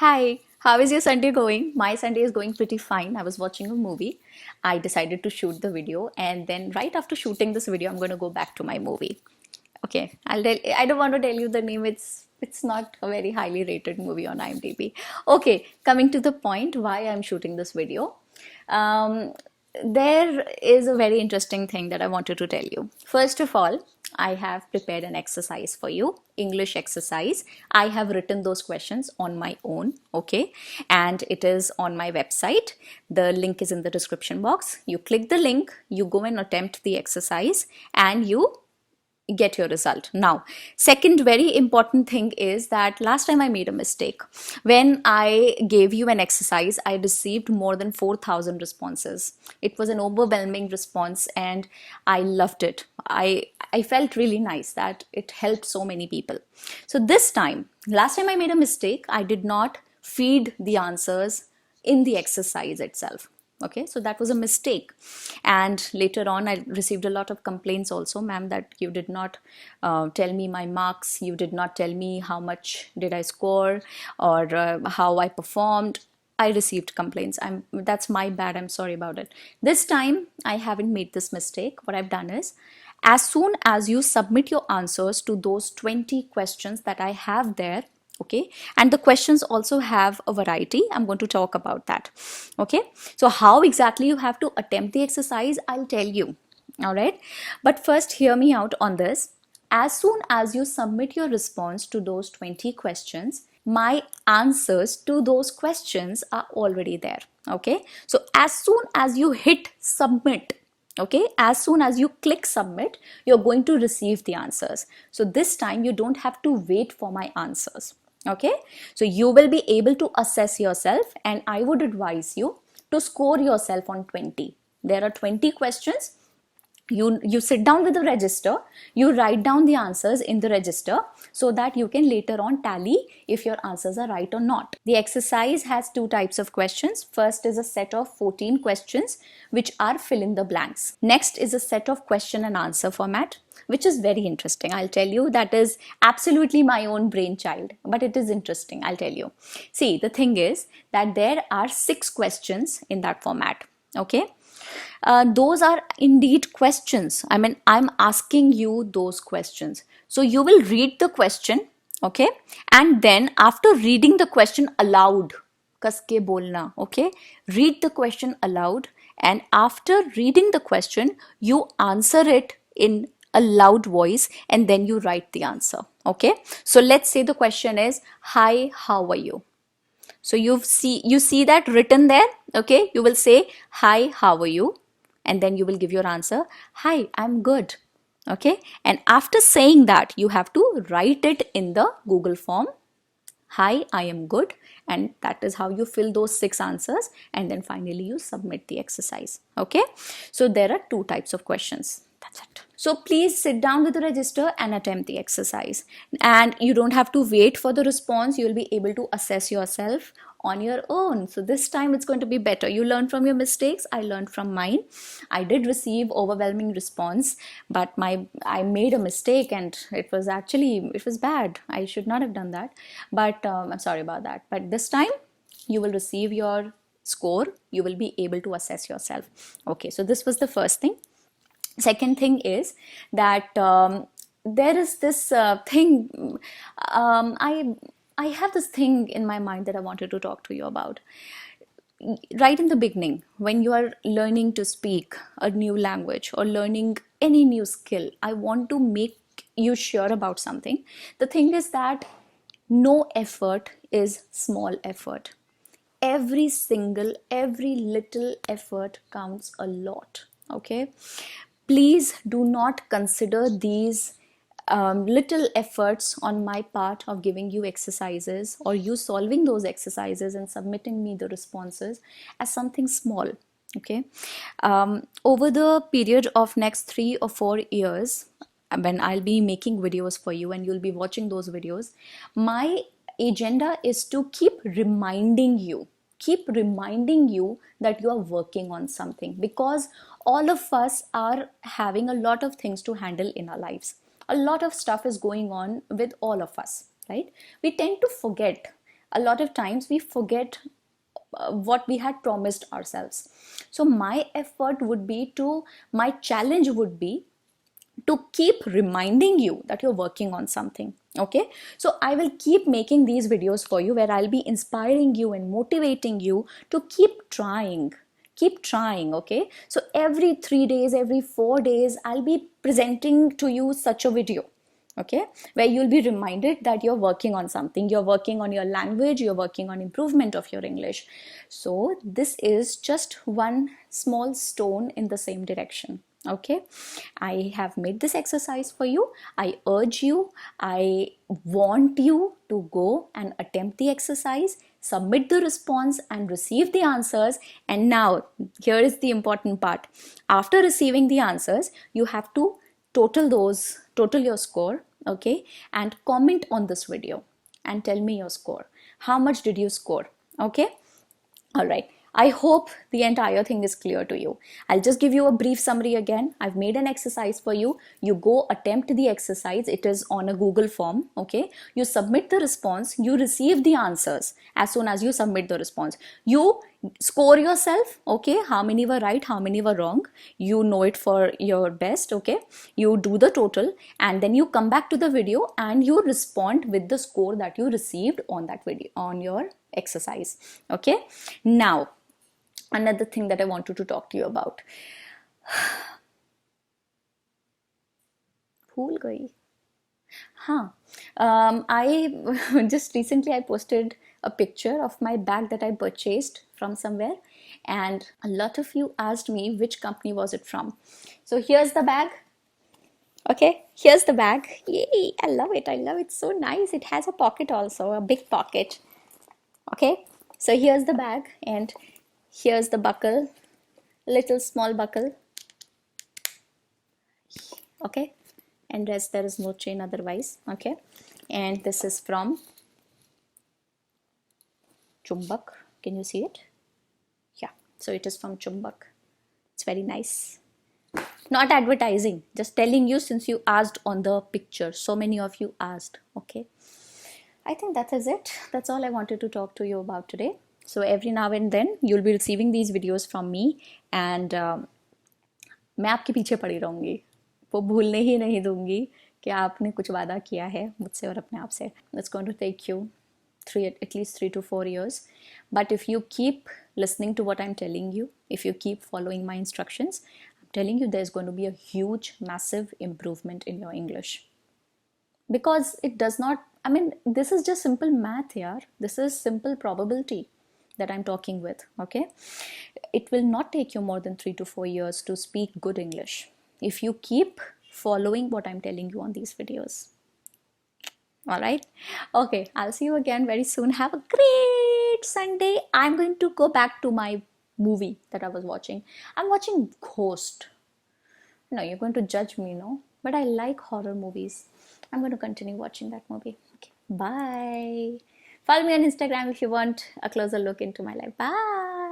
Hi, how is your Sunday going? My Sunday is going pretty fine. I was watching a movie. I decided to shoot the video, and then right after shooting this video, I'm going to go back to my movie. Okay, I don't want to tell you the name. It's not a very highly rated movie on IMDb. Okay, coming to the point why I'm shooting this video. Um, there is a very interesting thing that I wanted to tell you. First of all, I have prepared an exercise for you, English exercise. I have written those questions on my own, okay? And it is on my website. The link is in the description box. You click the link, you go and attempt the exercise, and you get your result. Now, second very important thing is that last time I made a mistake. When I gave you an exercise, I received more than 4,000 responses. It was an overwhelming response and I loved it. I felt really nice that it helped so many people. So this time, last time I made a mistake, I did not feed the answers in the exercise itself. Okay, so that was a mistake. And later on I received a lot of complaints also, ma'am, that you did not tell me my marks, you did not tell me how much did I score, or how I performed. I received complaints. That's my bad. I'm sorry about it. This time I haven't made this mistake. What I've done is, as soon as you submit your answers to those 20 questions that I have there, okay, and the questions also have a variety, I'm going to talk about that. Okay, so how exactly you have to attempt the exercise, I'll tell you. All right, but first hear me out on this. As soon as you submit your response to those 20 questions, my answers to those questions are already there. Okay, so as soon as you hit submit, okay, as soon as you click submit, you're going to receive the answers. So this time you don't have to wait for my answers. Okay, so you will be able to assess yourself, and I would advise you to score yourself on 20. There are 20 questions. You sit down with the register, you write down the answers in the register, so that you can later on tally if your answers are right or not. The exercise has two types of questions. First is a set of 14 questions which are fill in the blanks. Next is a set of question and answer format, which is very interesting. I'll tell you, that is absolutely my own brainchild, but it is interesting. I'll tell you. See, the thing is that there are 6 questions in that format. Okay, those are indeed questions. I mean, I'm asking you those questions. So you will read the question, okay? And then after reading the question aloud, kaske bolna, okay? Read the question aloud, and after reading the question, you answer it in a loud voice, and then you write the answer, okay? So let's say the question is, hi, how are you? So you see that written there. Okay, you will say, hi, how are you? And then you will give your answer, hi, I'm good. Okay, and after saying that, you have to write it in the Google form, hi, I am good. And that is how you fill those 6 answers, and then finally you submit the exercise. Okay, so there are 2 types of questions. That's it. So please sit down with the register and attempt the exercise. And you don't have to wait for the response. You'll be able to assess yourself on your own. So this time it's going to be better. You learn from your mistakes. I learned from mine. I did receive overwhelming response, but I made a mistake, and it was bad. I should not have done that. But I'm sorry about that. But this time you will receive your score. You will be able to assess yourself. Okay, so this was the first thing. Second thing is that there is this thing. I have this thing in my mind that I wanted to talk to you about. Right in the beginning, when you are learning to speak a new language or learning any new skill, I want to make you sure about something. The thing is that no effort is small effort. Every little effort counts a lot. Okay, please do not consider these little efforts on my part of giving you exercises, or you solving those exercises and submitting me the responses, as something small. Okay, over the period of next 3 or 4 years, when I'll be making videos for you and you'll be watching those videos, my agenda is to keep reminding you that you are working on something, because all of us are having a lot of things to handle in our lives. A lot of stuff is going on with all of us, right? We tend to forget A lot of times we forget what we had promised ourselves. So my challenge would be to keep reminding you that you're working on something. Okay, so I will keep making these videos for you where I'll be inspiring you and motivating you to keep trying. Okay, so every 3 days, every 4 days, I'll be presenting to you such a video, okay, where you'll be reminded that you're working on something, you're working on your language, you're working on improvement of your English. So this is just one small stone in the same direction. Okay, I have made this exercise for you. I urge you, I want you to go and attempt the exercise, submit the response and receive the answers. And now here is the important part. After receiving the answers, you have to total your score, okay, and comment on this video and tell me your score. How much did you score? Okay, all right. I hope the entire thing is clear to you. I'll just give you a brief summary again. I've made an exercise for you. You go attempt the exercise. It is on a Google form. Okay. You submit the response. You receive the answers as soon as you submit the response. You score yourself. Okay. How many were right? How many were wrong? You know it for your best. Okay. You do the total and then you come back to the video and you respond with the score that you received on that video, on your exercise. Okay. Now, another thing that I wanted to talk to you about. भूल गई. Huh. I just recently I posted a picture of my bag that I purchased from somewhere, and a lot of you asked me which company was it from. So here's the bag. Okay, here's the bag. Yay, I love it. I love it. So nice. It has a pocket also, a big pocket. Okay, so here's the bag and here's the buckle, little small buckle. Okay, and rest there is no chain otherwise. Okay, and this is from Chumbak. Can you see it? Yeah, so it is from Chumbak. It's very nice. Not advertising, just telling you since you asked on the picture. So many of you asked. Okay, I think that is it. That's all I wanted to talk to you about today. So every now and then you'll be receiving these videos from me, and मैं आपके पीछे पड़ी रहूँगी, वो भूलने ही नहीं दूंगी कि आपने कुछ वादा किया है मुझसे और अपने आप से. It's going to take you at least 3 to 4 years, but if you keep listening to what I'm telling you, if you keep following my instructions, I'm telling you there's going to be a huge, massive improvement in your English. Because it does not, I mean, this is just simple math here. This is simple probability that I'm talking with. Okay, it will not take you more than 3 to 4 years to speak good English if you keep following what I'm telling you on these videos. All right, okay, I'll see you again very soon. Have a great Sunday. I'm going to go back to my movie that I was watching. I'm watching Ghost. No, you're going to judge me, no, but I like horror movies. I'm going to continue watching that movie. Okay, bye. Follow me on Instagram if you want a closer look into my life. Bye.